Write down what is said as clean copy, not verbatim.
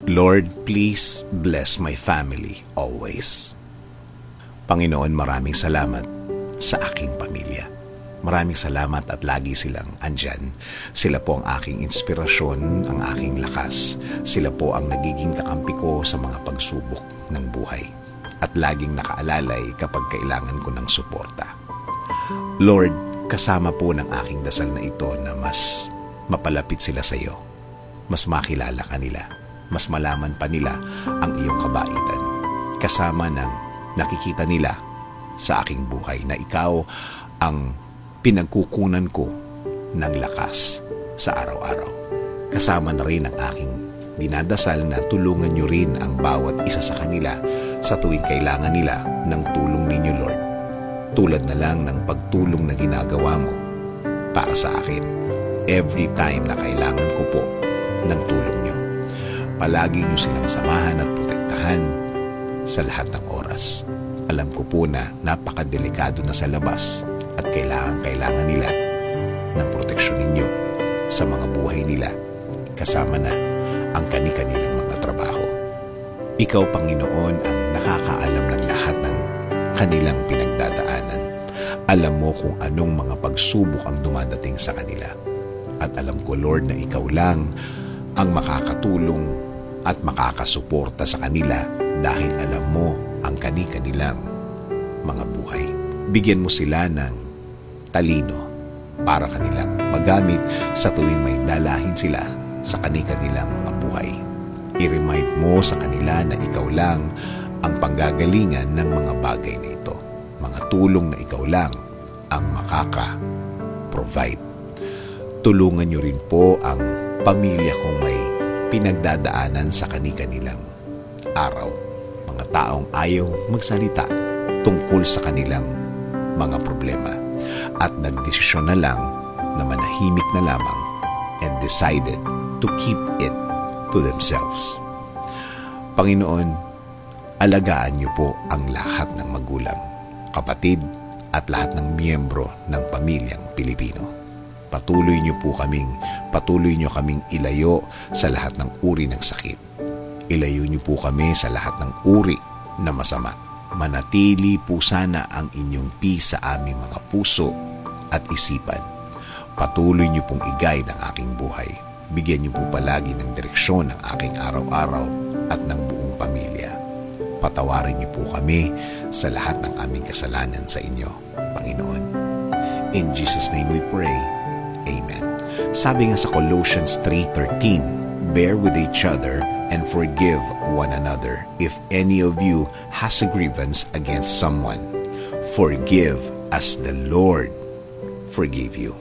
Lord, please bless my family always. Panginoon, maraming salamat sa aking pamilya. Maraming salamat at lagi silang andyan. Sila po ang aking inspirasyon, ang aking lakas. Sila po ang nagiging kakampi ko sa mga pagsubok ng buhay. At laging nakaalalay kapag kailangan ko ng suporta. Lord, kasama po ng aking dasal na ito na mas mapalapit sila sa iyo. Mas makilala ka nila. Mas malaman pa nila ang iyong kabaitan. Kasama ng nakikita nila sa aking buhay na ikaw ang pinagkukunan ko ng lakas sa araw-araw. Kasama na rin ang aking dinadasal na tulungan niyo rin ang bawat isa sa kanila sa tuwing kailangan nila ng tulong ninyo, Lord. Tulad na lang ng pagtulong na ginagawa mo para sa akin. Every time na kailangan ko po ng tulong niyo. Palagi niyo silang samahan at protektahan sa lahat ng oras. Alam ko po na napakadelikado na sa labas at kailangan nila ng proteksyon ninyo sa mga buhay nila kasama na ang kani-kanilang mga trabaho. Ikaw, Panginoon, ang nakakaalam ng lahat ng kanilang pinagdadaanan. Alam mo kung anong mga pagsubok ang dumadating sa kanila. At alam ko, Lord, na ikaw lang ang makakatulong at makakasuporta sa kanila dahil alam mo ang kani-kanilang mga buhay. Bigyan mo sila ng talino para kanilang magamit sa tuwing may dalahin sila sa kani-kanilang mga buhay. I-remind mo sa kanila na ikaw lang ang panggagalingan ng mga bagay na ito. Mga tulong na ikaw lang ang makaka-provide. Tulungan niyo rin po ang pamilya kong may pinagdadaanan sa kani-kanilang araw. Mga taong ayaw magsalita tungkol sa kanilang mga problema at nagdesisyon na lang na manahimik na lamang and decided to keep it to themselves. Panginoon, alagaan niyo po ang lahat ng magulang, kapatid at lahat ng miyembro ng pamilyang Pilipino. Patuloy niyo kaming ilayo sa lahat ng uri ng sakit. Ilayo niyo po kami sa lahat ng uri na masama. Manatili po sana ang inyong peace sa aming mga puso at isipan. Patuloy niyo pong i-guide ang aking buhay. Bigyan niyo po palagi ng direksyon ng aking araw-araw at ng buong pamilya. Patawarin niyo po kami sa lahat ng aming kasalanan sa inyo, Panginoon. In Jesus' name we pray. Amen. Sabi nga sa Colossians 3:13, bear with each other and forgive one another if any of you has a grievance against someone. Forgive as the Lord forgave you.